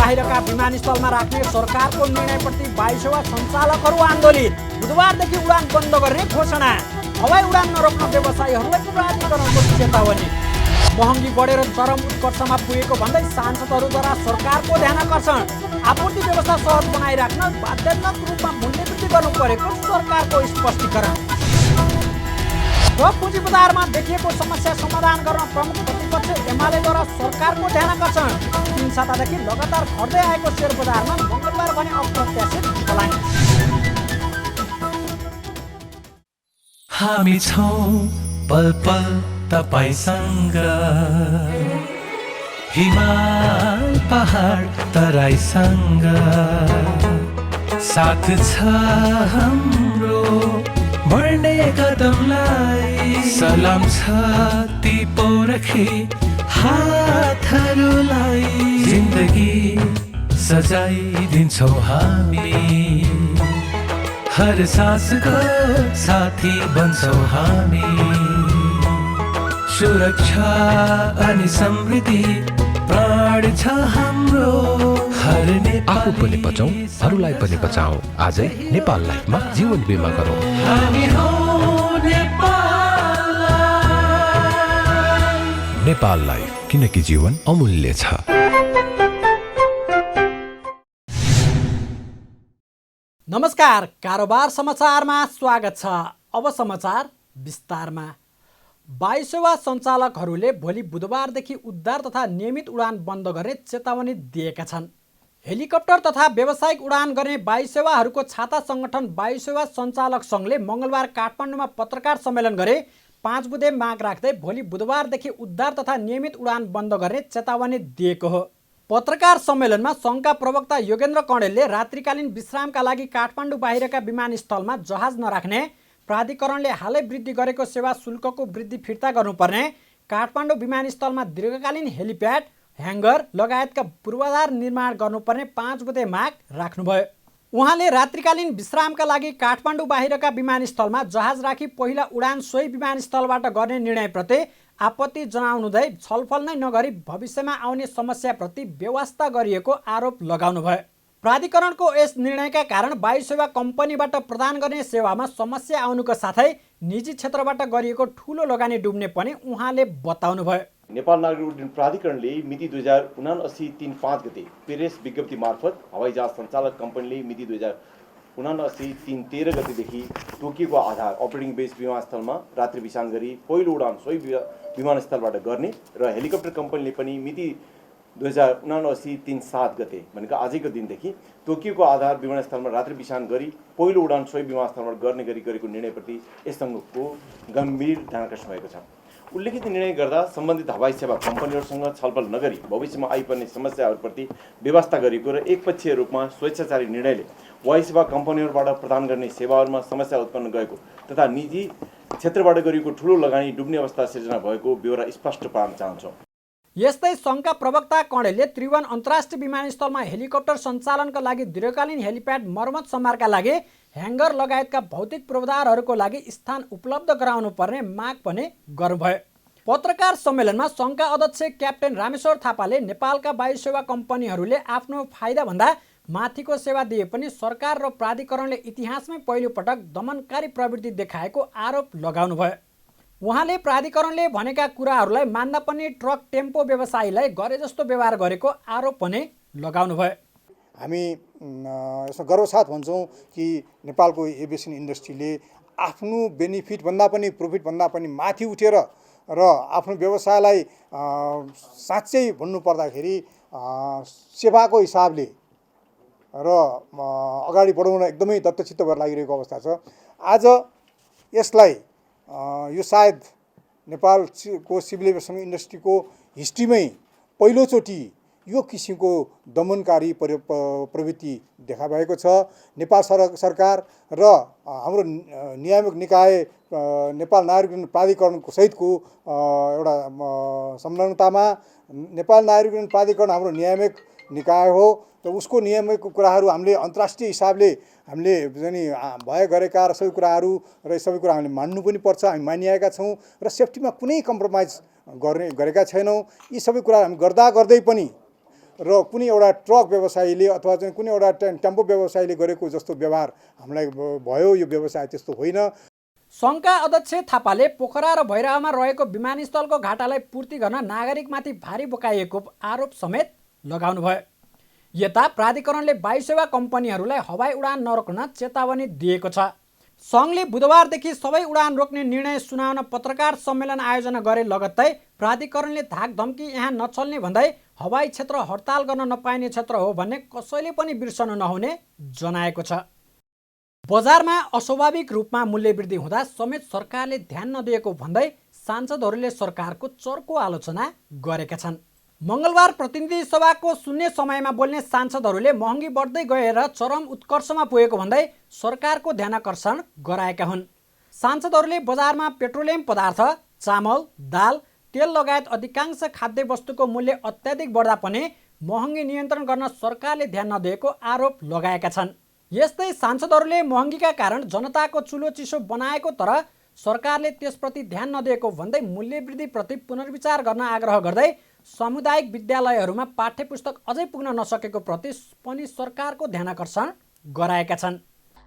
बाहिरका विमानस्थलमा राख्ने सरकारको निर्णयप्रति वायुसेवा सञ्चालकहरू आन्दोलित। बुधबारदेखि उडान बन्द गर्ने घोषणा। हवाई उडान नरोक्न व्यवसायीहरूलाई प्राधिकरणको चेतावनी। महँगी बढेर चरम उत्कर्षमा पुगेको भन्दै सांसदहरूद्वारा सरकारको ध्यानाकर्षण। आपूर्ति व्यवस्था सहज बनाइराख्न बाध्यात्मक रूपमा मूल्य वृद्धि गर्नु परेको सरकारको स्पष्टीकरण। र पुँजी बजारमा देखिएको समस्या समाधान गर्न प्रमुख प्रतिपक्ष एमालेद्वारा सरकारको ध्यानाकर्षण। 3 सातादेखि लगातार घट्दै आएको शेयर बजारमा मङ्गलबार भने अप्रत्याशित फलाङ। हामी छौं पल पल तपाईसँग, हिमाल पहाड तराईसँग, साथ छ हाम्रो बढ्ने कदमलाई। सलाम छ ती पोरखे हातहरूलाई, जिन्दगी सजाइदिन्छौँ हामी, हर सासको साथी बन्छौँ हामी। सुरक्षा अनि समृद्धि प्राण छ हाम्रो। आफू पनि बचौं, अरूलाई पनि बचाऊ। आजै नेपाल लाइफमा जीवन बिमा गरौँ। हामी हौ नेपाल लाइफ। नेपाल लाइफ, किनकि जीवन अमूल्य छ। नमस्कार, कारोबार समाचारमा स्वागत छ। अब समाचार विस्तारमा। वायुसेवा सञ्चालकहरूले भोलि बुधबारदेखि उद्धार तथा नियमित उडान बन्द गर्ने चेतावनी दिएका छन्। हेलिकप्टर तथा व्यावसायिक उडान गर्ने वायुसेवाहरूको छाता सङ्गठन वायुसेवा सञ्चालक सङ्घले मङ्गलबार काठमाडौँमा पत्रकार सम्मेलन गरे 5 बुँदे माग राख्दै भोलि बुधबारदेखि उद्धार तथा नियमित उडान बन्द गर्ने चेतावनी दिएको हो। पत्रकार सम्मेलनमा सङ्घका प्रवक्ता योगेन्द्र कणेलले रात्रिकालीन विश्रामका लागि काठमाडौँ बाहिरका विमानस्थलमा जहाज नराख्ने, प्राधिकरणले हालै वृद्धि गरेको सेवा शुल्कको वृद्धि फिर्ता गर्नुपर्ने, काठमाडौँ विमानस्थलमा दीर्घकालीन हेलिप्याड, ह्याङ्गर लगायतका पूर्वाधार निर्माण गर्नुपर्ने 5 बुँदे माग राख्नुभयो। उहाँले रात्रिकालीन विश्रामका लागि काठमाडौँ बाहिरका विमानस्थलमा जहाज राखी पहिला उडान सोही विमानस्थलबाट गर्ने निर्णयप्रति आपत्ति जनाउनुहुँदै छलफल नै नगरी भविष्यमा आउने समस्याप्रति बेवास्ता गरिएको आरोप लगाउनुभयो। प्राधिकरणको यस निर्णयका कारण वायुसेवा कम्पनीबाट प्रदान गर्ने सेवामा समस्या आउनुको साथै निजी क्षेत्रबाट गरिएको ठूलो लगानी डुब्ने पनि उहाँले बताउनुभयो। नेपाल नागरिक उड्डयन प्राधिकरणले मिति 2079-3-5 गते प्रेस विज्ञप्ति मार्फत हवाईजहाज सञ्चालक कम्पनीले मिति 2079-3-13 गतेदेखि तोकिएको आधार अपरेटिङ बेस विमानस्थलमा रात्रि विश्राम गरी पहिलो उडान सोही विमानस्थलबाट गर्ने र हेलिकप्टर कम्पनीले पनि मिति 2079-3-7 गते भनेको आजैको दिनदेखि तोकिएको आधार विमानस्थलमा रात्रि विश्राम गरी पहिलो उडान सोही विमानस्थलबाट गर्ने गरी गरेको निर्णयप्रति यस सङ्घको गम्भीर ध्यानाकर्षण भएको छ। उल्लेखित निर्णय गर्दा सम्बन्धित हवाई सेवा कम्पनीहरूसँग छलफल नगरी भविष्यमा आइपर्ने समस्याहरूप्रति व्यवस्था गरिएको र एकपक्षीय रूपमा स्वेच्छाचारी निर्णयले वायु सेवा कम्पनीहरूबाट प्रदान गर्ने सेवाहरूमा समस्या उत्पन्न गएको तथा निजी क्षेत्रबाट गरिएको ठूलो लगानी डुब्ने अवस्था सिर्जना भएको बेहोरा स्पष्ट पार्न चाहन्छौँ। यस्तै सङ्घका प्रवक्ता कणेलले त्रिभुवन अन्तर्राष्ट्रिय विमानस्थलमा हेलिकप्टर सञ्चालनका लागि दीर्घकालीन हेलिप्याड मर्मत सम्हारका लागि ह्याङ्गर लगायतका भौतिक पूर्वाधारहरूको लागि स्थान उपलब्ध गराउनु पर्ने माग पनि गर्नुभयो। पत्रकार सम्मेलनमा सङ्घका अध्यक्ष क्याप्टेन रामेश्वर थापाले नेपालका वायुसेवा कम्पनीहरूले आफ्नो फाइदाभन्दा माथिको सेवा दिए पनि सरकार र प्राधिकरणले इतिहासमै पहिलोपटक दमनकारी प्रवृत्ति देखाएको आरोप लगाउनुभयो। उहाँले प्राधिकरणले भनेका कुराहरूलाई मान्दा पनि ट्रक टेम्पो व्यवसायीलाई गरे जस्तो व्यवहार गरेको आरोप पनि लगाउनुभयो। हामी यसमा गर्वसाथ भन्छौँ कि नेपालको एभिएसन इन्डस्ट्रीले आफ्नो बेनिफिटभन्दा पनि प्रफिटभन्दा पनि माथि उठेर र आफ्नो व्यवसायलाई साँच्चै भन्नुपर्दाखेरि सेवाको हिसाबले र अगाडि बढाउन एकदमै दत्तचित्त भएर लागिरहेको अवस्था छ। आज यसलाई यो सायद नेपालको सिभिल एभिएसन इन्डस्ट्रीको हिस्ट्रीमै पहिलोचोटि यो किसिमको दमनकारी प्रवृत्ति देखा भएको छ। नेपाल सरकार र हाम्रो नियामक निकाय नेपाल नागरिक उड्डयन प्राधिकरणको सहितको एउटा संलग्नतामा नेपाल नागरिक उड्डयन प्राधिकरण हाम्रो नियामक निकाय हो र उसको नियमको कुराहरू हामीले अन्तर्राष्ट्रिय हिसाबले हामीले चाहिँ भए गरेका र सबै कुराहरू र सबै कुरा हामीले मान्नु पनि पर्छ। हामी मानिआएका छौँ र सेफ्टीमा कुनै कम्प्रोमाइज गरेका छैनौँ। यी सबै कुरा हामी गर्दा गर्दै पनि र कुनै एउटा ट्रक व्यवसायीले अथवा चाहिँ कुनै एउटा टेम्पो व्यवसायीले गरेको जस्तो व्यवहार हामीलाई भयो। यो व्यवसाय त्यस्तो होइन। सङ्घका अध्यक्ष थापाले पोखरा र भैरहमा रहेको विमानस्थलको घाटालाई पूर्ति गर्न नागरिकमाथि भारी बोकाइएको आरोप समेत लगाउनुभयो। यता प्राधिकरणले वायु सेवा कम्पनीहरूलाई हवाई उडान नरोक्न चेतावनी दिएको छ। सङ्घले बुधबारदेखि सबै उडान रोक्ने निर्णय सुनाउन पत्रकार सम्मेलन आयोजना गरे लगत्तै प्राधिकरणले धाकधम्की यहाँ नचल्ने भन्दै हवाई क्षेत्र हडताल गर्न नपाइने क्षेत्र हो भन्ने कसैले पनि बिर्सनु नहुने जनाएको छ। बजारमा अस्वाभाविक रूपमा मूल्यवृद्धि हुँदा समेत सरकारले ध्यान नदिएको भन्दै सांसदहरूले सरकारको चर्को आलोचना गरेका छन्। मङ्गलबार प्रतिनिधि सभाको शून्य समयमा बोल्ने सांसदहरूले महँगी बढ्दै गएर चरम उत्कर्षमा पुगेको भन्दै सरकारको ध्यानाकर्षण गराएका हुन्। सांसदहरूले बजारमा पेट्रोलियम पदार्थ, चामल, दाल, तेल लगायत अधिकांश खाद्य वस्तुको मूल्य अत्याधिक बढ्दा पनि महँगी नियन्त्रण गर्न सरकारले ध्यान नदिएको आरोप लगाएका छन्। यस्तै सांसदहरूले महँगीका कारण जनताको चुलो चिसो बनाएको तर सरकारले त्यसप्रति ध्यान नदिएको भन्दै मूल्यवृद्धिप्रति पुनर्विचार गर्न आग्रह गर्दै सामुदायिक विद्यालयहरूमा पाठ्यपुस्तक अझै पुग्न नसकेको प्रति पनि सरकारको ध्यानाकर्षण गराएका छन्।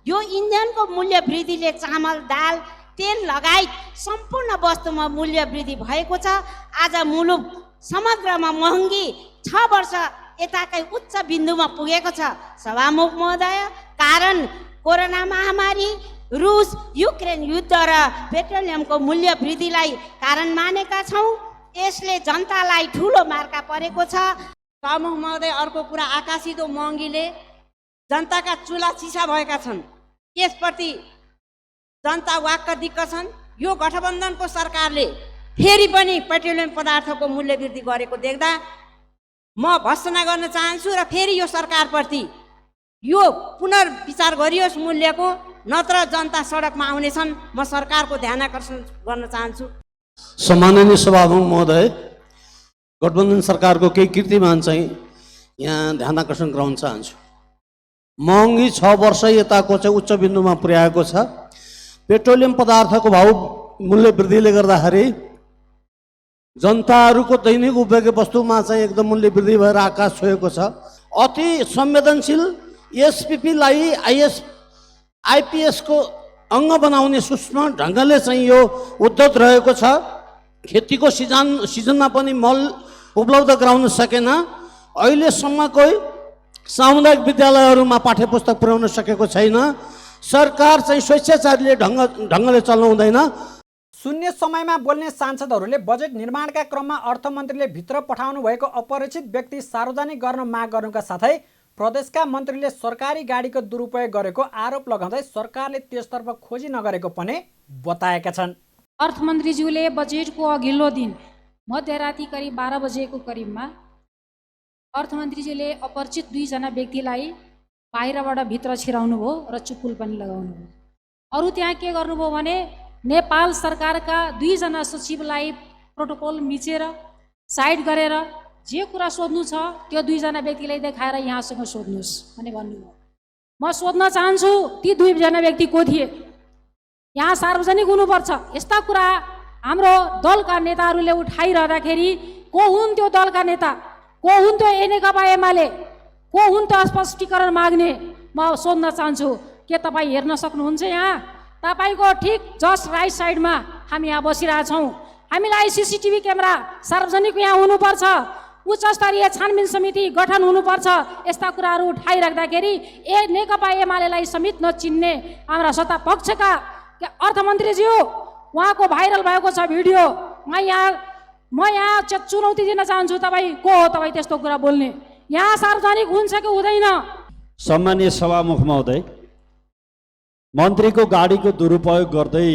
यो इन्धनको मूल्य वृद्धिले चामल, दाल, तेल लगायत सम्पूर्ण वस्तुमा मूल्य वृद्धि भएको छ। आज मुलुक समग्रमा महँगी 6 वर्ष यताकै उच्च बिन्दुमा पुगेको छ। सभामुख महोदय, कारण कोरोना महामारी, रुस युक्रेन युद्ध र पेट्रोलियमको मूल्य वृद्धिलाई कारण मानेका छौँ। यसले जनतालाई ठुलो मार्का परेको छ। सभामुख महोदय, अर्को कुरा आकाशिदो महँगीले जनताका चुला चिसा भएका छन्। यसप्रति जनता वाक्क दिक्क छन्। यो गठबन्धनको सरकारले फेरि पनि पेट्रोलियम पदार्थको मूल्य वृद्धि गरेको देख्दा म भर्त्सना गर्न चाहन्छु र फेरि यो सरकारप्रति यो पुनर्विचार गरियोस् मूल्यको, नत्र जनता सडकमा आउनेछन्। म सरकारको ध्यानाकर्षण गर्न चाहन्छु। सम्माननीय सभामुख महोदय, गठबन्धन सरकारको केही कीर्तिमान चाहिँ यहाँ ध्यानाकर्षण गराउन चाहन्छु। महँगी 6 वर्ष यताको चाहिँ उच्च बिन्दुमा पुर्याएको छ। पेट्रोलियम पदार्थको भाउ मूल्य वृद्धिले गर्दाखेरि जनताहरूको दैनिक उपयोगी वस्तुमा चाहिँ एकदम मूल्य वृद्धि भएर आकाश छोएको छ। अति संवेदनशील एसपिपीलाई आइपिएसको अङ्ग बनाउने सूक्ष्म ढङ्गले चाहिँ यो उद्धत रहेको छ। खेतीको सिजनमा पनि मल उपलब्ध गराउन सकेन। अहिलेसम्मको सामुदायिक विद्यालयहरूमा पाठ्यपुस्तक पुर्याउन सकेको छैन। सरकार चाहिँ स्वेच्छाचारीले ढङ्गले चल्नु हुँदैन। शून्य समयमा बोल्ने सांसदहरूले बजेट निर्माणका क्रममा अर्थमन्त्रीले भित्र पठाउनु भएको अपरिचित व्यक्ति सार्वजनिक गर्न माग गर्नुका साथै प्रदेशका मन्त्रीले सरकारी गाडीको दुरुपयोग गरेको आरोप लगाउँदै सरकारले त्यसतर्फ खोजी नगरेको पनि बताएका छन्। अर्थमन्त्रीज्यूले बजेटको अघिल्लो दिन मध्यराति करिब 12 बजेको करिबमा अर्थमन्त्रीज्यूले अपरिचित 2 जना व्यक्तिलाई बाहिरबाट भित्र छिराउनु भयो र चुपुल पनि लगाउनु भयो। अरू त्यहाँ के गर्नुभयो भने नेपाल सरकारका 2 जना सचिवलाई प्रोटोकल मिचेर साइड गरेर जे कुरा सोध्नु छ त्यो 2 जना व्यक्तिलाई देखाएर यहाँसँग सोध्नुहोस् भने भन्नुभयो। म सोध्न चाहन्छु ती 2 जना व्यक्ति को थिए? यहाँ सार्वजनिक हुनुपर्छ। यस्ता कुरा हाम्रो दलका नेताहरूले उठाइरहँदाखेरि को हुन् त्यो दलका नेता? को हुन् त्यो नेकपा एमाले? को हुन् त्यो स्पष्टीकरण माग्ने? म सोध्न चाहन्छु। के तपाईँ हेर्न सक्नुहुन्छ? यहाँ तपाईँको ठिक जस्ट राइट साइडमा हामी यहाँ बसिरहेछौँ। हामीलाई सिसिटिभी क्यामेरा सार्वजनिक यहाँ हुनुपर्छ। उच्च स्तरीय छानबिन समिति गठन हुनुपर्छ। यस्ता कुराहरू उठाइराख्दाखेरि नेकपा एमालेलाई समेत नचिन्ने हाम्रा सत्ता पक्षका अर्थमन्त्रीज्यू, उहाँको भाइरल भएको छ भिडियो। म यहाँ चुनौती दिन चाहन्छु। तपाईँ को हो? तपाईँ त्यस्तो कुरा बोल्ने? यहाँ सार्वजनिक हुन्छ कि हुँदैन? सम्मानीय सभामुख महोदय, मन्त्रीको गाडीको दुरुपयोग गर्दै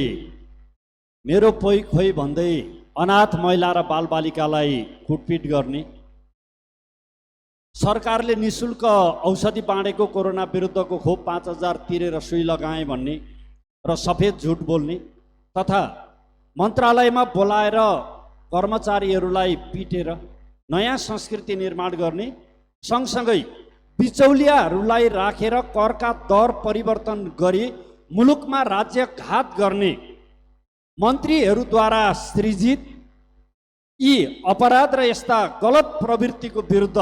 मेरो पोइ खोइ भन्दै अनाथ महिला र बालबालिकालाई कुटपिट गर्ने, सरकारले निशुल्क औषधि बाँडेको कोरोना विरुद्धको खोप 5000 तिरेर सुई लगाए भन्ने र सफेद झुट बोल्ने तथा मन्त्रालयमा बोलाएर कर्मचारीहरूलाई पिटेर नयाँ संस्कृति निर्माण गर्ने, सँगसँगै बिचौलियाहरूलाई राखेर करका दर परिवर्तन गरी मुलुकमा राज्यघात गर्ने मन्त्रीहरूद्वारा सृजित यी अपराध र यस्ता गलत प्रवृत्तिको विरुद्ध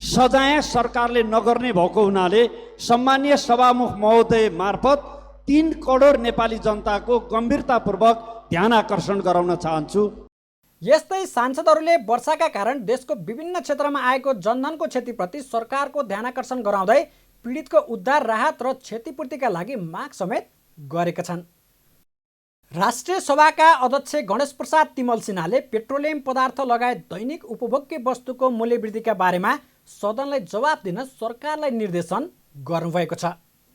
सजाय सरकारले नगर्ने भएको हुनाले सम्मानीय सभामुख महोदय मार्फत 3 करोड नेपाली जनताको गम्भीरतापूर्वक ध्यान आकर्षण गराउन चाहन्छु। यस्तै सांसदहरूले वर्षाका कारण देशको विभिन्न क्षेत्रमा आएको जनधनको क्षतिप्रति सरकारको ध्यानाकर्षण गराउँदै पीडितको उद्धार, राहत र क्षतिपूर्तिका लागि माग समेत गरेका छन्। राष्ट्रिय सभाका अध्यक्ष गणेश प्रसाद तिमल सिन्हाले पेट्रोलियम पदार्थ लगायत दैनिक उपभोग्य वस्तुको मूल्यवृद्धिका बारेमा सदनलाई जवाफ दिन सरकारलाई निर्देशन गर्नुभएको छ।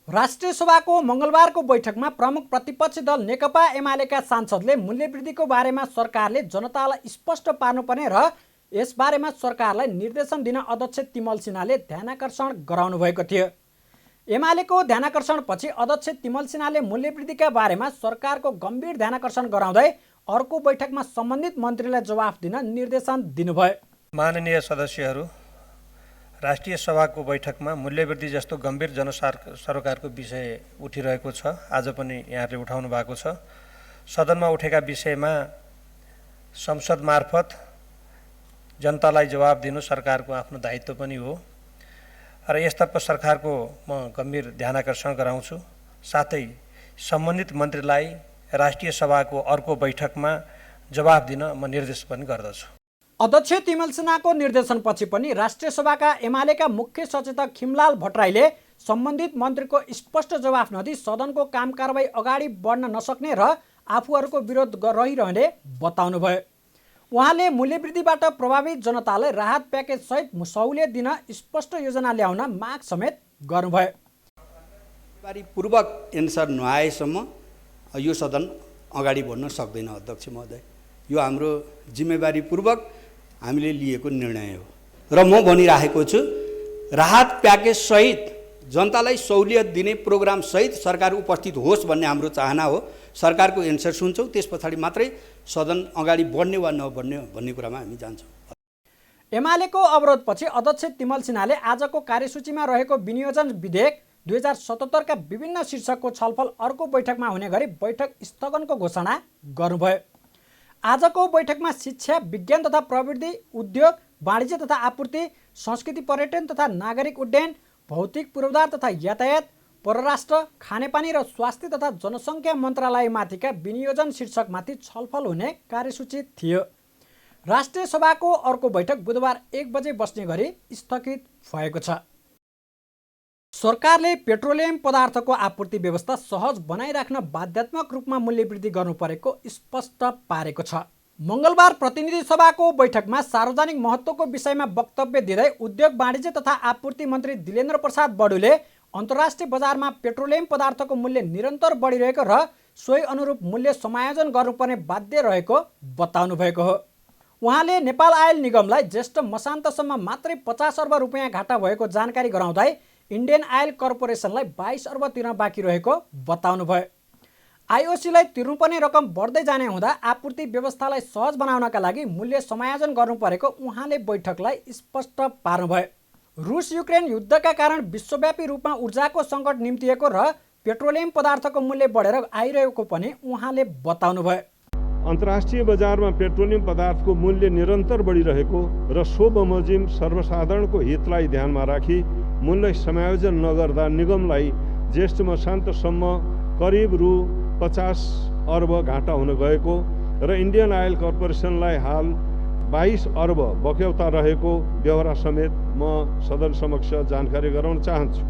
राष्ट्रिय सभाको मङ्गलबारको बैठकमा प्रमुख प्रतिपक्षी दल नेकपा एमालेका सांसदले मूल्यवृद्धिको बारेमा सरकारले जनतालाई स्पष्ट पार्नुपर्ने र यसबारेमा सरकारलाई निर्देशन दिन अध्यक्ष तिमल सिन्हाले ध्यानाकर्षण गराउनु भएको थियो। एमालेको ध्यानाकर्षणपछि अध्यक्ष तिमल सिन्हाले मूल्यवृद्धिका बारेमा सरकारको गम्भीर ध्यानाकर्षण गराउँदै अर्को बैठकमा सम्बन्धित मन्त्रीलाई जवाफ दिन निर्देशन दिनुभयो। माननीय सदस्यहरू, राष्ट्रिय सभाको बैठकमा मूल्यवृद्धि जस्तो गम्भीर जनसरोकारको विषय उठिरहेको छ। आज पनि यहाँले उठाउनु भएको छ। सदनमा उठेका विषयमा संसद मार्फत जनतालाई जवाब दिनु सरकारको आफ्नो दायित्व पनि हो र यसतर्फ सरकारको म गम्भीर ध्यानाकर्षण गराउँछु। साथै सम्बन्धित मन्त्रीलाई राष्ट्रिय सभाको अर्को बैठकमा जवाब दिन म निर्देश पनि गर्दछु। अध्यक्ष तिमल सिन्हाको निर्देशनपछि पनि राष्ट्रिय सभाका एमालेका मुख्य सचेतक खिमलाल भट्टराईले सम्बन्धित मन्त्रीको स्पष्ट जवाफ नदिई सदनको काम कारबाही अगाडि बढ्न नसक्ने र आफूहरूको विरोध रहिरहने बताउनुभयो। उहाँले मूल्यवृद्धिबाट प्रभावित जनतालाई राहत प्याकेज सहित सहुलियत दिन स्पष्ट योजना ल्याउन माग समेत गर्नुभयो। पूर्वक एन्सर नआएसम्म यो सदन अगाडि बढ्न सक्दैन अध्यक्ष महोदय। यो हाम्रो जिम्मेवारीपूर्वक हामीले लिएको निर्णय हो र म भनिराखेको छु, राहत प्याकेज सहित जनतालाई सहुलियत दिने प्रोग्राम सहित सरकार उपस्थित होस् भन्ने हाम्रो चाहना हो। सरकारको एन्सर सुन्छौँ, त्यस पछाडि मात्रै सदन अगाडि बढ्ने वा नबढ्ने भन्ने कुरामा हामी जान्छौँ। एमालेको अवरोधपछि अध्यक्ष तिमल सिन्हाले आजको कार्यसूचीमा रहेको विनियोजन विधेयक 2077 का विभिन्न शीर्षकको छलफल अर्को बैठकमा हुने गरी बैठक स्थगनको घोषणा गर्नुभयो। आजको बैठकमा शिक्षा, विज्ञान तथा प्रविधि, उद्योग, वाणिज्य तथा आपूर्ति, संस्कृति पर्यटन तथा नागरिक उड्डयन, भौतिक पूर्वाधार तथा यातायात, परराष्ट्र, खानेपानी र स्वास्थ्य तथा जनसङ्ख्या मन्त्रालयमाथिका विनियोजन शीर्षकमाथि छलफल हुने कार्यसूची थियो। राष्ट्रिय सभाको अर्को बैठक बुधबार 1 बजे बस्ने गरी स्थगित भएको छ। सरकारले पेट्रोलियम पदार्थको आपूर्ति व्यवस्था सहज बनाइराख्न बाध्यात्मक रूपमा मूल्यवृद्धि गर्नु परेको स्पष्ट पारेको छ। मङ्गलबार प्रतिनिधि सभाको बैठकमा सार्वजनिक महत्त्वको विषयमा वक्तव्य दिँदै उद्योग, वाणिज्य तथा आपूर्ति मन्त्री दिलेन्द्र प्रसाद बडुले अन्तर्राष्ट्रिय बजारमा पेट्रोलियम पदार्थको मूल्य निरन्तर बढिरहेको र सोही अनुरूप मूल्य समायोजन गर्नुपर्ने बाध्य रहेको बताउनु भएको हो। उहाँले नेपाल आयल निगमलाई ज्येष्ठ मसान्तसम्म मात्रै 50 अर्ब रुपियाँ घाटा भएको जानकारी गराउँदै इन्डियन आयल कर्पोरेसनलाई 22 अर्ब तिर्न बाँकी रहेको बताउनु भयो। आइओसीलाई तिर्नुपर्ने रकम बढ्दै जाने हुँदा आपूर्ति व्यवस्थालाई सहज बनाउनका लागि मूल्य समायोजन गर्नु परेको उहाँले बैठकलाई स्पष्ट पार्नुभयो। रुस युक्रेन युद्धका कारण विश्वव्यापी रूपमा ऊर्जाको सङ्कट निम्तिएको र पेट्रोलियम पदार्थको मूल्य बढेर आइरहेको पनि उहाँले बताउनुभयो। अन्तर्राष्ट्रिय बजारमा पेट्रोलियम पदार्थको मूल्य निरन्तर बढिरहेको र सो बमोजिम सर्वसाधारणको हितलाई ध्यानमा राखी मूल्य समायोजन नगर्दा निगमलाई ज्येष्ठ मसान्तसम्म करिब रु 50 अर्ब घाटा हुन गएको र इन्डियन आयल कर्पोरेसनलाई हाल 22 अर्ब बक्यौता रहेको व्यवहार समेत म सदन समक्ष जानकारी गराउन चाहन्छु।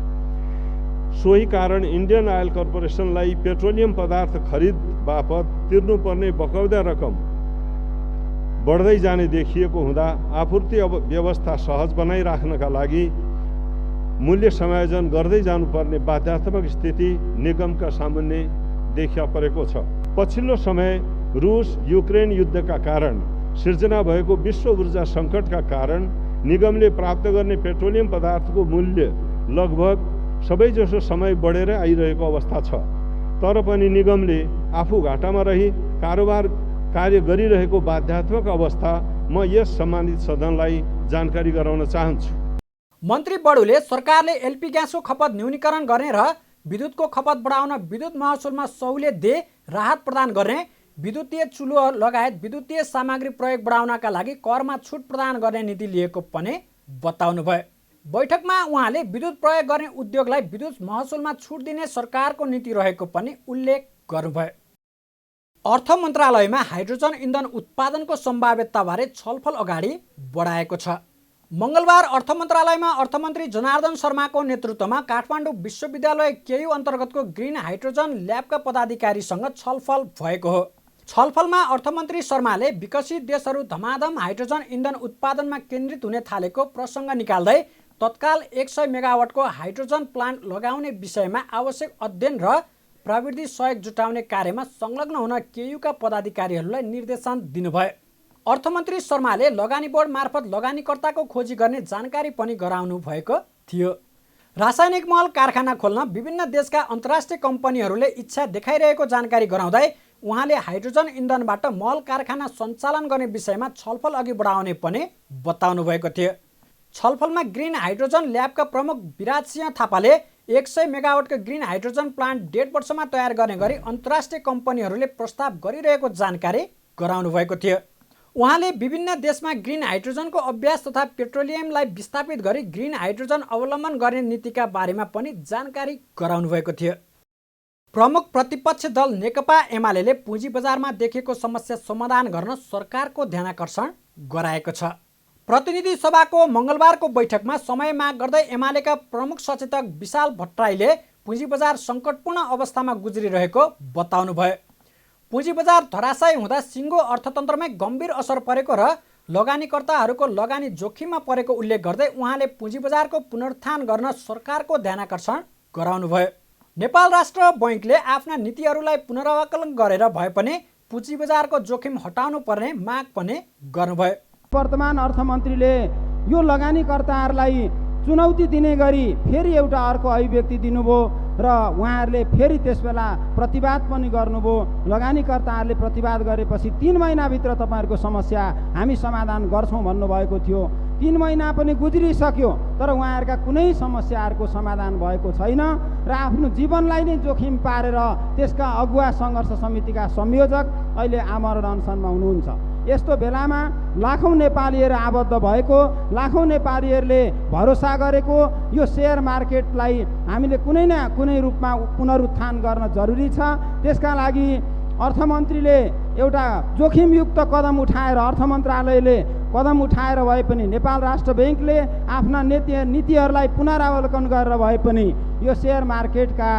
सोही कारण इन्डियन आयल कर्पोरेसनलाई पेट्रोलियम पदार्थ खरिद बापत तिर्नुपर्ने बकौदा रकम बढ्दै जाने देखिएको हुँदा आपूर्ति व्यवस्था सहज बनाइराख्नका लागि मूल्य समायोजन गर्दै जानुपर्ने बाध्यात्मक स्थिति निगमका सामुन्ने देखा परेको छ। पछिल्लो समय रुस युक्रेन युद्धका कारण सिर्जना भएको विश्व ऊर्जा सङ्कटका कारण निगमले प्राप्त गर्ने पेट्रोलियम पदार्थको मूल्य लगभग सबैजसो समय बढेर आइरहेको अवस्था छ। तर पनि निगमले आफू घाटामा रही कारोबार कार्य गरिरहेको बाध्यात्मक अवस्था म यस सम्मानित सदनलाई जानकारी गराउन चाहन्छु। मन्त्री बडुले सरकारले एलपी ग्यासको खपत न्यूनीकरण गर्ने र विद्युतको खपत बढाउन विद्युत महसुलमा सहुलियत दिए राहत प्रदान गर्ने, विद्युतीय चुलो लगायत विद्युतीय सामग्री प्रयोग बढाउनका लागि करमा छुट प्रदान गर्ने नीति लिएको पनि बताउनुभयो। बैठकमा उहाँले विद्युत प्रयोग गर्ने उद्योगलाई विद्युत महसुलमा छुट दिने सरकारको नीति रहेको पनि उल्लेख गर्नुभयो। अर्थ मन्त्रालयमा हाइड्रोजन इन्धन उत्पादनको सम्भाव्यताबारे छलफल अगाडि बढाएको छ। मङ्गलबार अर्थ मन्त्रालयमा अर्थमन्त्री जनार्दन शर्माको नेतृत्वमा काठमाडौँ विश्वविद्यालय केयु अन्तर्गतको ग्रिन हाइड्रोजन ल्याबका पदाधिकारीसँग छलफल भएको हो। छलफलमा अर्थमन्त्री शर्माले विकसित देशहरू धमाधम हाइड्रोजन इन्धन उत्पादनमा केन्द्रित हुने थालेको प्रसङ्ग निकाल्दै तत्काल 100 मेगावाटको हाइड्रोजन प्लान्ट लगाउने विषयमा आवश्यक अध्ययन र प्रविधि सहयोग जुटाउने कार्यमा संलग्न हुन केयुका पदाधिकारीहरूलाई निर्देशन दिनुभयो। अर्थमन्त्री शर्माले लगानी बोर्ड मार्फत लगानीकर्ताको खोजी गर्ने जानकारी पनि गराउनु भएको थियो। रासायनिक मल कारखाना खोल्न विभिन्न देशका अन्तर्राष्ट्रिय कम्पनीहरूले इच्छा देखाइरहेको जानकारी गराउँदै उहाँले हाइड्रोजन इन्धनबाट मल कारखाना सञ्चालन गर्ने विषयमा छलफल अघि बढाउने पनि बताउनु भएको थियो। छलफलमा ग्रिन हाइड्रोजन ल्याबका प्रमुख विराज सिंह थापाले 100 मेगावाटको ग्रिन हाइड्रोजन प्लान्ट 1.5 वर्षमा तयार गर्ने गरी अन्तर्राष्ट्रिय कम्पनीहरूले प्रस्ताव गरिरहेको जानकारी गराउनु भएको थियो। उहाँले विभिन्न देशमा ग्रिन हाइड्रोजनको अभ्यास तथा पेट्रोलियमलाई विस्थापित गरी ग्रिन हाइड्रोजन अवलम्बन गर्ने नीतिका बारेमा पनि जानकारी गराउनु भएको थियो। प्रमुख प्रतिपक्ष दल नेकपा एमाले पुँजी बजारमा देखिएको समस्या समाधान गर्न सरकारको ध्यानाकर्षण गराएको छ। प्रतिनिधि सभाको मङ्गलबारको बैठकमा समय माग गर्दै एमालेका प्रमुख सचेतक विशाल भट्टराईले पुँजी बजार सङ्कटपूर्ण अवस्थामा गुज्रिरहेको बताउनुभयो। पुँजी बजार धराशायी हुँदा सिङ्गो अर्थतन्त्रमै गम्भीर असर परेको र लगानीकर्ताहरूको लगानी जोखिममा परेको उल्लेख गर्दै उहाँले पुँजी बजारको पुनरुत्थान गर्न सरकारको ध्यानाकर्षण गराउनुभयो। नेपाल राष्ट्र बैङ्कले आफ्ना नीतिहरूलाई पुनरावकलन गरेर भए पनि पुँजी बजारको जोखिम हटाउनु पर्ने माग पनि गर्नुभयो। वर्तमान अर्थमन्त्रीले यो लगानीकर्ताहरूलाई चुनौती दिने गरी फेरि एउटा अर्को अभिव्यक्ति दिनुभयो र उहाँहरूले फेरि त्यसबेला प्रतिवाद पनि गर्नुभयो। लगानीकर्ताहरूले प्रतिवाद गरेपछि 3 महिनाभित्र तपाईँहरूको समस्या हामी समाधान गर्छौँ भन्नुभएको थियो। 3 महिना पनि गुज्रिसक्यो तर उहाँहरूका कुनै समस्याहरूको समाधान भएको छैन र आफ्नो जीवनलाई नै जोखिम पारेर त्यसका अगुवा सङ्घर्ष समितिका संयोजक अहिले आमरण अनसनमा हुनुहुन्छ। यस्तो बेलामा लाखौँ नेपालीहरू आबद्ध भएको, लाखौँ नेपालीहरूले भरोसा गरेको यो सेयर मार्केटलाई हामीले कुनै न कुनै रूपमा पुनरुत्थान गर्न जरुरी छ। त्यसका लागि अर्थमन्त्रीले एउटा जोखिमयुक्त कदम उठाएर, अर्थ मन्त्रालयले कदम उठाएर भए पनि, नेपाल राष्ट्र ब्याङ्कले आफ्ना नीतिहरूलाई पुनरावलोकन गरेर भए पनि यो सेयर मार्केटका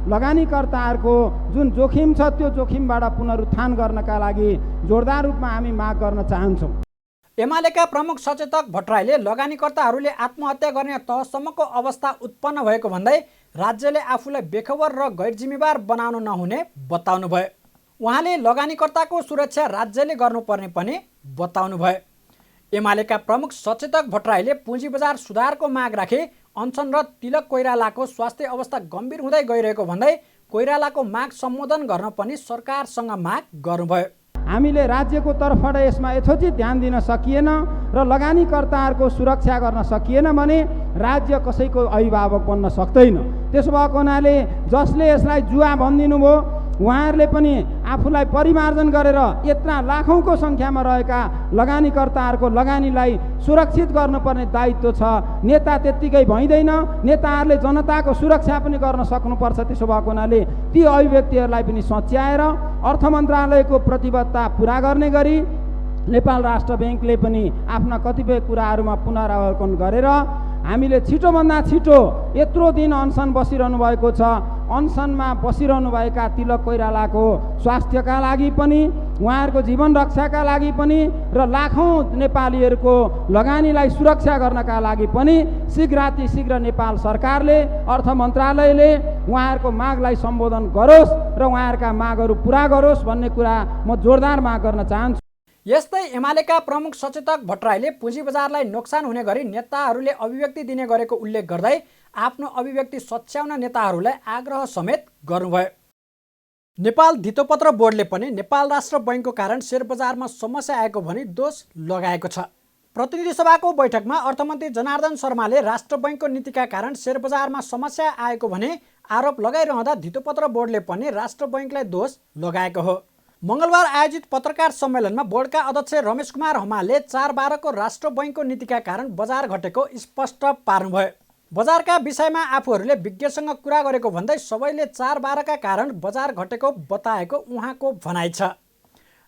लगानीकर्ताहरूको जुन जोखिम छ त्यो जोखिमबाट पुनरुत्थान गर्नका लागि जोरदार रूपमा हामी माग गर्न चाहन्छौँ। एमालेका प्रमुख सचेतक भट्टराईले लगानीकर्ताहरूले आत्महत्या गर्ने तहसम्मको अवस्था उत्पन्न भएको भन्दै राज्यले आफूलाई बेखबर र गैरजिम्मेवार बनाउन नहुने बताउनुभयो। उहाँले लगानीकर्ताको सुरक्षा राज्यले गर्नुपर्ने पनि बताउनुभयो। एमालेका प्रमुख सचेतक भट्टराईले पुँजी बजार सुधारको माग राखे अनसनरत तिलक कोइरालाको स्वास्थ्य अवस्था गम्भीर हुँदै गइरहेको भन्दै कोइरालाको माग सम्बोधन गर्न पनि सरकारसँग माग गर्नुभयो। हामीले राज्यको तर्फबाट यसमा यथोचित ध्यान दिन सकिएन र लगानीकर्ताहरूको सुरक्षा गर्न सकिएन भने राज्य कसैको अभिभावक बन्न सक्दैन। त्यसो भएको हुनाले जसले यसलाई जुवा भनिदिनु भयो उहाँहरूले पनि आफूलाई परिमार्जन गरेर यत्रा लाखौँको सङ्ख्यामा रहेका लगानीकर्ताहरूको लगानीलाई सुरक्षित गर्नुपर्ने दायित्व छ। नेता त्यत्तिकै भइँदैन, नेताहरूले जनताको सुरक्षा पनि गर्न सक्नुपर्छ। त्यसो भएको हुनाले ती अभिव्यक्तिहरूलाई पनि सच्याएर अर्थ मन्त्रालयको प्रतिबद्धता पुरा गर्ने गरी नेपाल राष्ट्र ब्याङ्कले पनि आफ्ना कतिपय कुराहरूमा पुनरावलोकन गरेर हामीले छिटोभन्दा छिटो यत्रो दिन अनसन बसिरहनु भएको छ, अनसनमा बसिरहनुभएका तिलक कोइरालाको स्वास्थ्यका लागि पनि, उहाँहरूको जीवन रक्षाका लागि पनि र लाखौँ नेपालीहरूको लगानीलाई सुरक्षा गर्नका लागि पनि शीघ्रातिशीघ्र नेपाल सरकारले, अर्थ मन्त्रालयले उहाँहरूको मागलाई सम्बोधन गरोस् र उहाँहरूका मागहरू पुरा गरोस् भन्ने कुरा म जोरदार माग गर्न चाहन्छु। यस्तै एमालेका प्रमुख सचेतक भट्टराईले पुँजी बजारलाई नोक्सान हुने गरी नेताहरूले अभिव्यक्ति दिने गरेको उल्लेख गर्दै आफ्नो अभिव्यक्ति सच्याउन नेताहरूलाई आग्रह समेत गर्नुभयो। नेपाल धितोपत्र बोर्डले पनि नेपाल राष्ट्र बैङ्कको कारण शेयर बजारमा समस्या आएको भनी दोष लगाएको छ। प्रतिनिधि सभाको बैठकमा अर्थमन्त्री जनार्दन शर्माले राष्ट्र बैङ्कको नीतिका कारण शेयर बजारमा समस्या आएको भने आरोप लगाइरहँदा धितोपत्र बोर्डले पनि राष्ट्र बैङ्कलाई दोष लगाएको हो। मङ्गलबार आयोजित पत्रकार सम्मेलनमा बोर्डका अध्यक्ष रमेश कुमार हमालले 4/12 राष्ट्र बैङ्कको नीतिका कारण बजार घटेको स्पष्ट पार्नुभयो। बजारका विषयमा आफूहरूले विज्ञसँग कुरा गरेको भन्दै सबैले 4/12 का कारण बजार घटेको बताएको उहाँको भनाइ छ।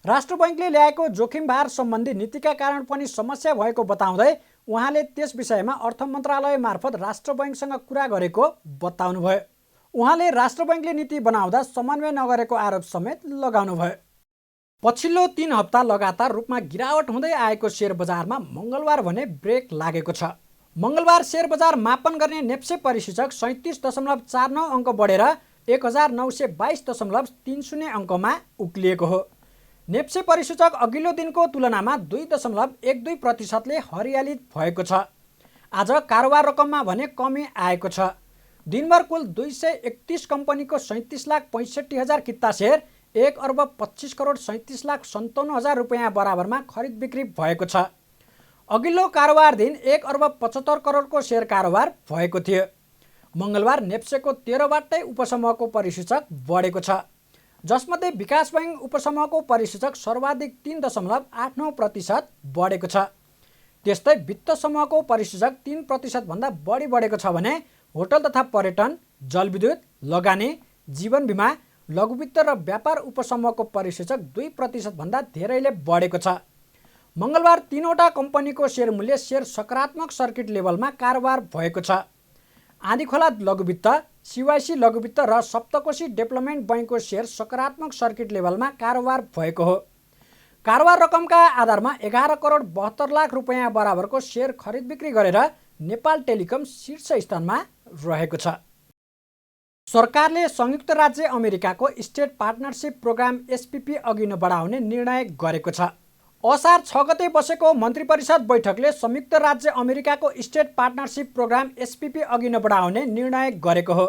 राष्ट्र बैङ्कले ल्याएको जोखिम भार सम्बन्धी नीतिका कारण पनि समस्या भएको बताउँदै उहाँले त्यस विषयमा अर्थ मन्त्रालय मार्फत राष्ट्र बैङ्कसँग कुरा गरेको बताउनुभयो। उहाँले राष्ट्र बैङ्कले नीति बनाउँदा समन्वय नगरेको आरोप समेत लगाउनुभयो। पछिल्लो 3 हप्ता लगातार रूपमा गिरावट हुँदै आएको सेयर बजारमा मङ्गलबार भने ब्रेक लागेको छ। मङ्गलबार सेयर बजार मापन गर्ने नेप्से परिसूचक 37.49 अङ्क बढेर 1922.30 अङ्कमा उक्लिएको हो। नेप्से परिसूचक अघिल्लो दिनको तुलनामा 2.12% हरियाली भएको छ। आज कारोबार रकममा भने कमी आएको छ। दिनभर कुल 231 कम्पनीको 37,65,000 किता सेयर 1,25,37,57,000 रुपियाँ बराबरमा खरिद बिक्री भएको छ। अघिल्लो कारोबार दिन 1,75 करोडको सेयर कारोबार भएको थियो। मङ्गलबार नेप्सेको 13बाटै उपसमूहको परिसूचक बढेको छ, जसमध्ये विकास बैङ्क उपसमूहको परिसूचक सर्वाधिक 3.89% बढेको छ। त्यस्तै वित्त समूहको परिसूचक 3% भन्दा बढी बढेको छ भने होटल तथा पर्यटन, जलविद्युत, लगानी, जीवन बिमा, लघुवित्त र व्यापार उपसमूहको परिसूचक 2% भन्दा धेरैले बढेको छ। मङ्गलबार 3वटा कम्पनीको सेयर मूल्य सेयर सकारात्मक सर्किट लेभलमा कारोबार भएको छ। आँधीखोला लघुवित्त, सिवाइसी लघुवित्त र सप्तकोशी डेभलपमेन्ट बैङ्कको सेयर सकारात्मक सर्किट लेभलमा कारोबार भएको हो। कारोबार रकमका आधारमा 11 करोड 72 लाख रुपियाँ बराबरको सेयर खरिद बिक्री गरेर नेपाल टेलिकम शीर्ष स्थानमा रहेको छ। सरकारले संयुक्त राज्य अमेरिकाको स्टेट पार्टनरसिप प्रोग्राम SPP अघि नबढाउने निर्णय गरेको छ। असार 6 गते बसेको मन्त्री परिषद बैठकले संयुक्त राज्य अमेरिकाको स्टेट पार्टनरसिप प्रोग्राम SPP अघि नबढाउने निर्णय गरेको हो।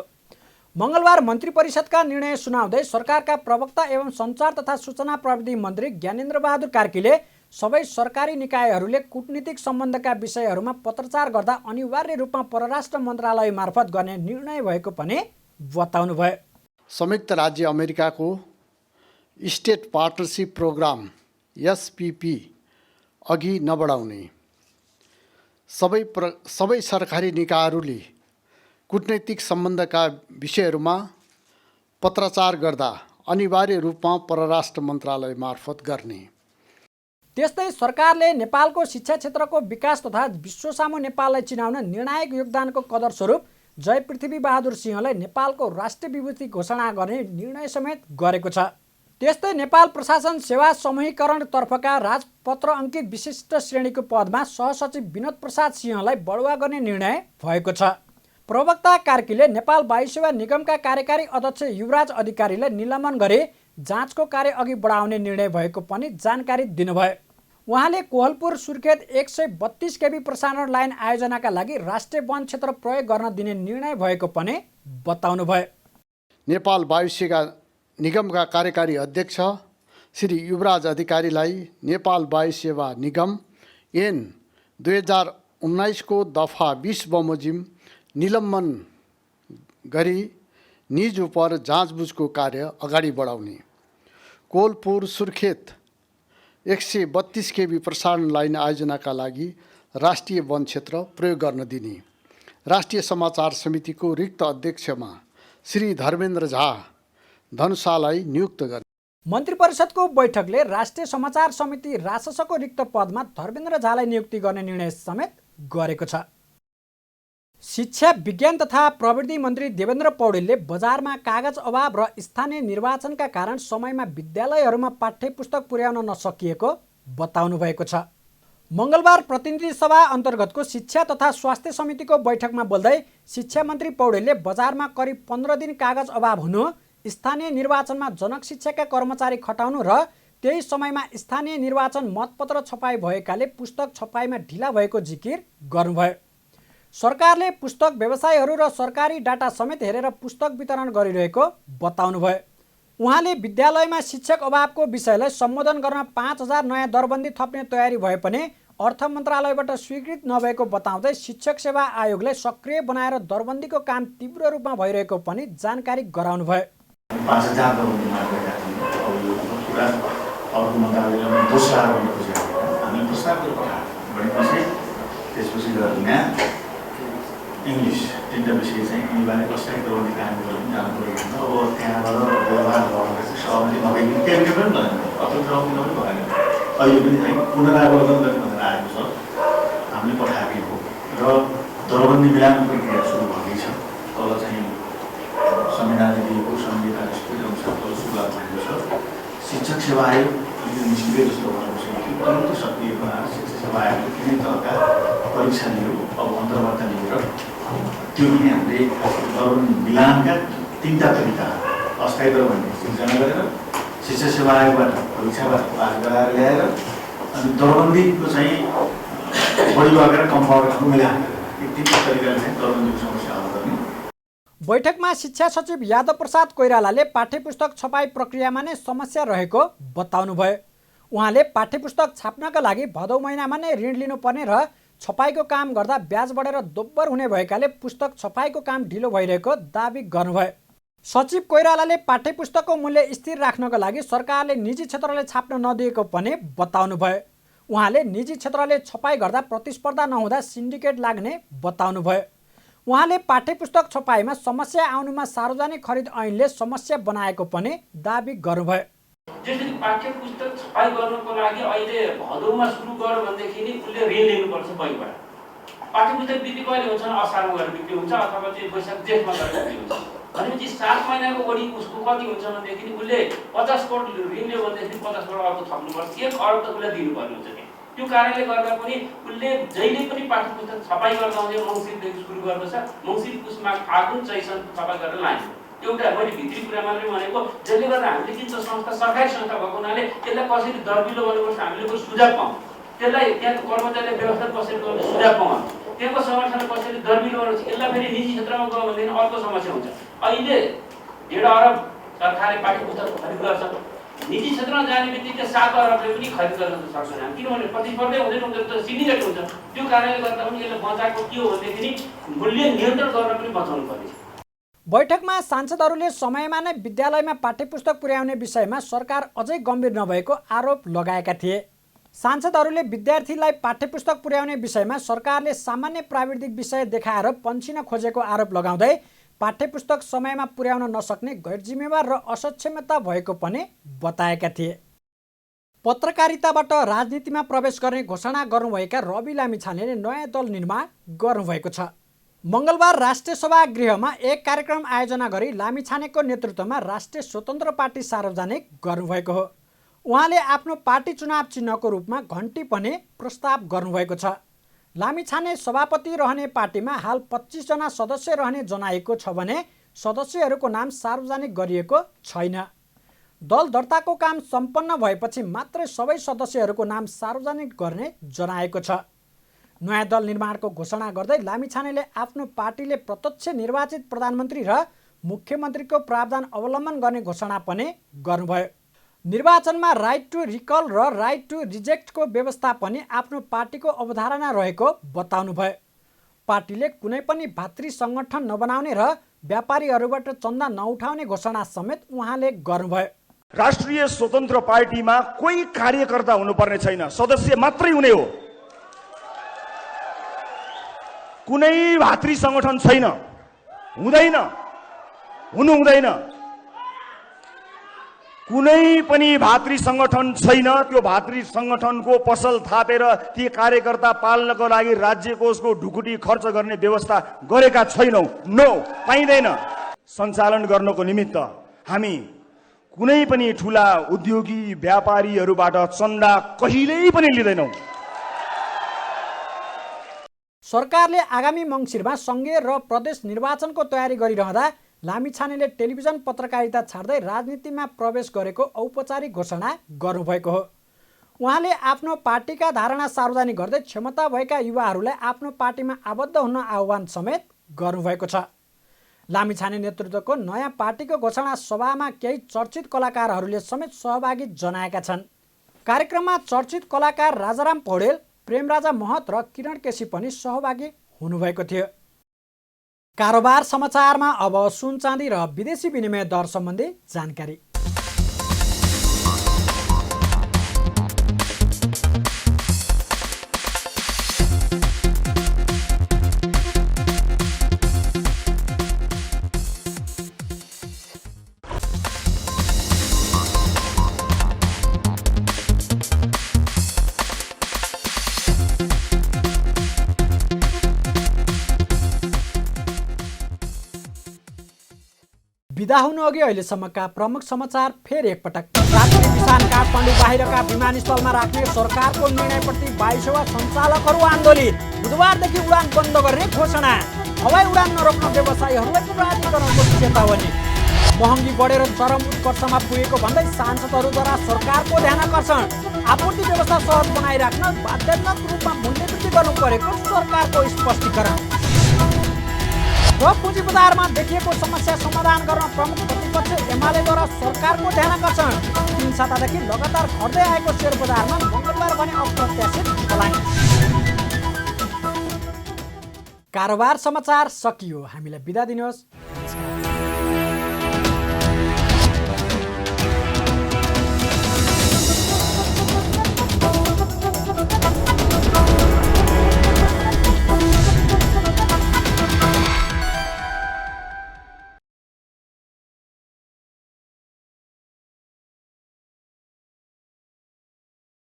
मङ्गलबार मन्त्री परिषदका निर्णय सुनाउँदै सरकारका प्रवक्ता एवं सञ्चार तथा सूचना प्रविधि मन्त्री ज्ञानेन्द्र बहादुर कार्कीले सबै सरकारी निकायहरूले कूटनीतिक सम्बन्धका विषयहरूमा पत्रचार गर्दा अनिवार्य रूपमा परराष्ट्र मन्त्रालय मार्फत गर्ने निर्णय भएको पनि बताउनुभयो। संयुक्त राज्य अमेरिकाको स्टेट पार्टनरसिप प्रोग्राम SPP अघि नबढाउने सबै सरकारी निकायहरूले कूटनैतिक सम्बन्धका विषयहरूमा पत्रचार गर्दा अनिवार्य रूपमा परराष्ट्र मन्त्रालय मार्फत गर्ने। त्यस्तै सरकारले नेपालको शिक्षा क्षेत्रको विकास तथा विश्वसामु नेपाललाई चिनाउन निर्णायक योगदानको कदर स्वरूप जय पृथ्वी बहादुर सिंहलाई नेपालको राष्ट्रिय विभूति घोषणा गर्ने निर्णय समेत गरेको छ। त्यस्तै नेपाल प्रशासन सेवा समूहीकरणतर्फका राजपत्र अङ्कित विशिष्ट श्रेणीको पदमा सहसचिव विनोद प्रसाद सिंहलाई बढुवा गर्ने निर्णय भएको छ। प्रवक्ता कार्कीले नेपाल वायु सेवा निगमका कार्यकारी अध्यक्ष युवराज अधिकारीलाई निलम्बन गरी जाँचको कार्य अघि बढाउने निर्णय भएको पनि जानकारी दिनुभयो। उहाँले कोहलपुर सुर्खेत 132 केबी प्रसारण लाइन आयोजनाका लागि राष्ट्रिय वन क्षेत्र प्रयोग गर्न दिने निर्णय भएको पनि बताउनुभयो। नेपाल वायु सेवा निगमका कार्यकारी अध्यक्ष श्री युवराज अधिकारीलाई नेपाल वायु सेवा निगम ऐन 2019 को दफा 20 बमोजिम निलम्बन गरी निज उप जाँचबुझको कार्य अगाडि बढाउने, कोलपुर सुर्खेत 132 केबी प्रसारण लाइन आयोजनाका लागि राष्ट्रिय वन क्षेत्र प्रयोग गर्न दिने, राष्ट्रिय समाचार समितिको रिक्त अध्यक्षमा श्री धर्मेन्द्र झा धनुषालाई नियुक्त गर्ने। मन्त्री परिषदको बैठकले राष्ट्रिय समाचार समिति राससको रिक्त पदमा धर्मेन्द्र झालाई नियुक्ति गर्ने निर्णय समेत गरेको छ। शिक्षा विज्ञान तथा प्रविधि मन्त्री देवेन्द्र पौडेलले बजारमा कागज अभाव र स्थानीय निर्वाचनका कारण समयमा विद्यालयहरूमा पाठ्यपुस्तक पुर्याउन नसकिएको बताउनु भएको छ। मङ्गलबार प्रतिनिधि सभा अन्तर्गतको शिक्षा तथा स्वास्थ्य समितिको बैठकमा बोल्दै शिक्षा मन्त्री पौडेलले बजारमा करिब 15 दिन कागज अभाव हुनु, स्थानीय निर्वाचनमा जनक शिक्षाका कर्मचारी खटाउनु र त्यही समयमा स्थानीय निर्वाचन मतपत्र छपाई भएकाले पुस्तक छपाईमा ढिला भएको जिकिर गर्नुभयो। सरकारले पुस्तक व्यवसायीहरू र सरकारी डाटा समेत हेरेर पुस्तक वितरण गरिरहेको बताउनुभयो। उहाँले विद्यालयमा शिक्षक अभावको विषयलाई सम्बोधन गर्न 5000 नयाँ दरबन्दी थप्ने तयारी भए पनि अर्थ मन्त्रालयबाट स्वीकृत नभएको बताउँदै शिक्षक सेवा आयोगलाई सक्रिय बनाएर दरबन्दीको काम तीव्र रूपमा भइरहेको पनि जानकारी गराउनुभयो। 5000 दरबन्दी मार्गका छन्। अब यो कुरा कुरा अर्को मन्त्रालयले दोस्रो गर्न खोजेको हामीले प्रस्ताव गरेर पठाएको भनेपछि त्यसपछि गएर यहाँ इङ्ग्लिस तिनवटा विषय चाहिँ अनिवार्य कसरी प्रबन्धी काम गरेर जानु पऱ्यो भने अब त्यहाँबाट व्यवहार गर्दा चाहिँ सहमति नभइकन क्याबिनेट पनि भएन अथवा सहमति पनि भएन अहिले पनि चाहिँ पुनरावलोकन गर्ने भनेर आएको छ हामीले पठाएकै हो र दरबन्दी मिलान प्रक्रिया सुरु भइरहेछ तल चाहिँ संविधानले दिएको संहिता अनुसार तल सुरुवात भएको छ शिक्षक सेवा आयोग अलिकति निष्क्रिय जस्तो भएको छ तुरन्तै सक्रिय बनाएर शिक्षक सेवा आयोगले कुनै तहका परीक्षा लियो अब अन्तर्वार्ता लिएर त्यो पनि हामीले दरबन्दी मिलानका तिनवटा तरिका अस्थायी दरबन्दी सिर्जना गरेर शिक्षा सेवा आयोगबाट परीक्षाबाट पास गराएर ल्याएर अनि दरबन्दीको चाहिँ बढी लगेर कम्पाउन्डरको मिलान गरेर यी तिनवटा तरिकाले चाहिँ दरबन्दीको समस्या हल गर्ने। बैठकमा शिक्षा सचिव यादव प्रसाद कोइरालाले पाठ्यपुस्तक छपाई प्रक्रियामा नै समस्या रहेको बताउनुभयो। उहाँले पाठ्यपुस्तक छाप्नका लागि भदौ महिनामा नै ऋण लिनुपर्ने र छपाईको काम गर्दा ब्याज बढेर दोब्बर हुने भएकाले पुस्तक छपाईको काम ढिलो भइरहेको दाबी गर्नुभयो। सचिव कोइरालाले पाठ्यपुस्तकको मूल्य स्थिर राख्नका लागि सरकारले निजी क्षेत्रले छाप्न नदिएको पनि बताउनुभयो। उहाँले निजी क्षेत्रले छपाई गर्दा प्रतिस्पर्धा नहुँदा सिन्डिकेट लाग्ने बताउनुभयो। उहाँले पाठ्यपुस्तक छपाईमा समस्या आउनुमा सार्वजनिक खरिद ऐनले समस्या बनाएको पनि दाबी गर्नुभयो। जसरी पाठ्यपुस्तक छपाई गर्नको लागि अहिले भदौमा सुरु गर्यो भनेदेखि नि उसले ऋण लिनुपर्छ बैङ्कबाट। पाठ्यपुस्तक बिक्री कहिले हुन्छ असारमा गएर बिक्री हुन्छ अथवा चाहिँ वैशाख जेठमा गएर बिक्री हुन्छ भनेपछि 7 महिनाको बढी उसको कति हुन्छ भनेदेखि उसले 50 करोड ऋण लियो भनेदेखि 50 करोड अर्को थप्नुपर्छ 1 अरब त उसले दिनुपर्ने हुन्छ नि। त्यो कारणले गर्दा पनि उसले जहिले पनि पाठ्यपुस्तक छपाई गर्दा आउँदै मङ्सिरदेखि सुरु गर्दछ मङ्सिर पुसमा फागुन चैतसम्म छपाई गरेर लान्छ। एउटा मैले भित्री कुरा मात्रै भनेको जसले गर्दा हामीले किन संस्था सरकारी संस्था भएको हुनाले त्यसलाई कसरी दरबिलो गर्नुपर्छ हामीले कोही सुझाव पाऊँ त्यसलाई त्यहाँको कर्मचारीले व्यवस्था कसरी गर्ने सुझाव पाऊँ त्यहाँको संगठनले कसरी दरबिलो गर्नुपर्छ यसलाई फेरि निजी क्षेत्रमा गयो भनेदेखि अर्को समस्या हुन्छ। अहिले 1.5 अरब सरकारले पाठ्यपुस्तक खरिद गर्छ निजी क्षेत्रमा जाने बित्तिकै 7 अरबले पनि खरिद गर्न सक्दैन किनभने प्रतिस्पर्धै हुँदैन उनीहरू त सिन्डिकेट हुन्छ। त्यो कारणले गर्दा पनि यसले बचाएको के हो भनेदेखि मूल्य नियन्त्रण गर्न पनि बचाउनु पर्छ। बैठकमा सांसदहरूले समयमा नै विद्यालयमा पाठ्यपुस्तक पुर्याउने विषयमा सरकार अझै गम्भीर नभएको आरोप लगाएका थिए। सांसदहरूले विद्यार्थीलाई पाठ्यपुस्तक पुर्याउने विषयमा सरकारले सामान्य प्राविधिक विषय देखाएर पन्छिन खोजेको आरोप लगाउँदै पाठ्यपुस्तक समयमा पुर्याउन नसक्ने गैरजिम्मेवार र असक्षमता भएको पनि बताएका थिए। पत्रकारिताबाट राजनीतिमा प्रवेश गर्ने घोषणा गर्नुभएका रवि लामिछानेले नयाँ दल निर्माण गर्नुभएको छ। मङ्गलबार राष्ट्रिय सभा गृहमा एक कार्यक्रम आयोजना गरी लामिछानेको नेतृत्वमा राष्ट्रिय स्वतन्त्र पार्टी सार्वजनिक गर्नुभएको हो। उहाँले आफ्नो पार्टी चुनाव चिन्हको रूपमा घन्टी पनि प्रस्ताव गर्नुभएको छ। लामिछाने सभापति रहने पार्टीमा हाल 25 जना सदस्य रहने जनाएको छ भने सदस्यहरूको नाम सार्वजनिक गरिएको छैन। दल दर्ताको काम सम्पन्न भएपछि मात्रै सबै सदस्यहरूको नाम सार्वजनिक गर्ने जनाएको छ। नयाँ दल निर्माणको घोषणा गर्दै लामिछानेले आफ्नो पार्टीले प्रत्यक्ष निर्वाचित प्रधानमन्त्री र मुख्यमन्त्रीको प्रावधान अवलम्बन गर्ने घोषणा पनि गर्नुभयो। निर्वाचनमा राइट टु रिकल र राइट टु रिजेक्टको व्यवस्था पनि आफ्नो पार्टीको अवधारणा रहेको बताउनुभयो। पार्टीले कुनै पनि भातृ सङ्गठन नबनाउने र व्यापारीहरूबाट चन्दा नउठाउने घोषणा समेत उहाँले गर्नुभयो। राष्ट्रिय स्वतन्त्र पार्टीमा कोही कार्यकर्ता हुनुपर्ने छैन, सदस्य मात्रै हुने हो। कुनै भातृ सङ्गठन छैन, हुँदैन, हुनु हुँदैन। कुनै पनि भातृ सङ्गठन छैन। त्यो भातृ सङ्गठनको पसल थापेर ती कार्यकर्ता पाल्नको लागि राज्य कोषको ढुकुटी खर्च गर्ने व्यवस्था गरेका छैनौँ। नो, पाइँदैन। सञ्चालन गर्नको निमित्त हामी कुनै पनि ठुला उद्योगी व्यापारीहरूबाट चन्दा कहिल्यै पनि लिँदैनौँ। सरकारले आगामी मङ्सिरमा सङ्घीय र प्रदेश निर्वाचनको तयारी गरिरहँदा लामिछानेले टेलिभिजन पत्रकारिता छाड्दै राजनीतिमा प्रवेश गरेको औपचारिक घोषणा गर्नुभएको हो। उहाँले आफ्नो पार्टीका धारणा सार्वजनिक गर्दै क्षमता भएका युवाहरूलाई आफ्नो पार्टीमा आबद्ध हुन आह्वान समेत गर्नुभएको छ। लामिछाने नेतृत्वको नयाँ पार्टीको घोषणा सभामा केही चर्चित कलाकारहरूले समेत सहभागी जनाएका छन्। कार्यक्रममा चर्चित कलाकार राजाराम पौडेल, प्रेमराजा महत र किरण केसी पनि सहभागी हुनुभएको थियो। कारोबार समाचारमा अब सुन चाँदी र विदेशी विनिमय दर सम्बन्धी जानकारी। बिदा हुनुअघि अहिलेसम्मका प्रमुख समाचार फेरि एकपटक। राष्ट्रिय विसान काठमाडौँ बाहिरका विमानस्थलमा राख्ने सरकारको निर्णयप्रति वायुसेवा सञ्चालकहरू आन्दोलित। बुधबारदेखि उडान बन्द गर्ने घोषणा। हवाई उडान नरोक्न व्यवसायीहरूलाई प्राधिकरणको चेतावनी। महँगी बढेर चरम उत्कर्षमा पुगेको भन्दै सांसदहरूद्वारा सरकारको ध्यानाकर्षण। आपूर्ति व्यवस्था सहज बनाइराख्न बाध्यात्मक रूपमा मूल्य वृद्धि गर्नु परेको सरकारको स्पष्टीकरण। र पुँजी बजारमा देखिएको समस्या समाधान गर्न प्रमुख प्रतिपक्ष एमालेद्वारा सरकारको ध्यानाकर्षण। 3 सातादेखि लगातार घट्दै आएको शेयर बजारमा मङ्गलबार भने अप्रत्याशित पलायन। कारोबार समाचार सकियो। हामीलाई बिदा दिनुहोस्।